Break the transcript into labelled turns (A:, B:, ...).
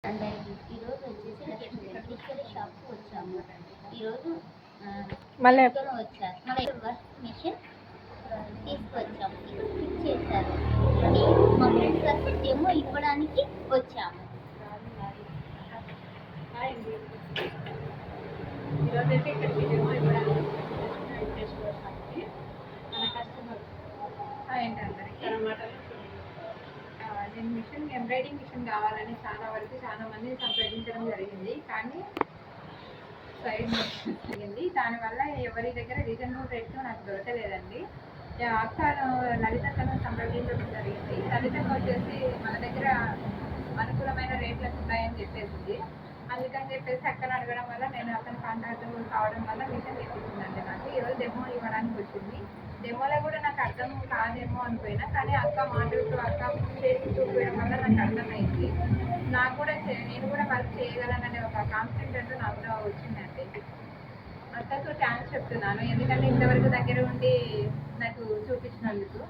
A: అందరికీ ఈరోజు వచ్చేసి లక్ష్మీ వెంకటేశ్వర షాప్కి వచ్చాము. ఈరోజు
B: మళ్ళీ
A: వచ్చారు మళ్ళీ వర్క్ మిషన్ తీసుకొచ్చాము. ఫిక్స్ చేశారు. మా ఫ్రెండ్స్ కలిసి డెమో ఇవ్వడానికి వచ్చాము.
C: ఈరోజైతే ఇక్కడికి డెమో ఇవ్వడానికి వెంకటేశ్వర షాప్కి మన కస్టమర్ ఏంటంటే నేను మిషన్ ఎంబ్రాయిడింగ్ మిషన్ కావాలని చాలా మంది సంప్రదించడం జరిగింది. కానీ సైడ్ జరిగింది. దానివల్ల ఎవరి దగ్గర రీజనబుల్ రేట్తో నాకు దొరకలేదండి. అక్క లలితను సంప్రదించడం జరిగింది. లలితకు వచ్చేసి మన దగ్గర అనుకూలమైన రేట్లకు ఉన్నాయని చెప్పేసింది. అందుకని చెప్పేసి అక్కను అడగడం వల్ల నేను అతను కాంటాక్ట్ కావడం వల్ల మిషన్ తెప్పించిందండి. నాకు ఈరోజు డెమో ఇవ్వడానికి వచ్చింది. డెమోలో కూడా నాకు అర్థం కాదేమో అనిపోయినా, కానీ అక్క మాటలతో అక్క చేసి చూపించడం వల్ల నాకు అర్థమైంది. నేను కూడా వర్క్ చేయగలననే ఒక కాన్ఫిడెంట్ నాకు వచ్చిందండి. అక్కకు థ్యాంక్స్ చెప్తున్నాను, ఎందుకంటే ఇంతవరకు దగ్గర ఉండి నాకు చూపించినందుకు.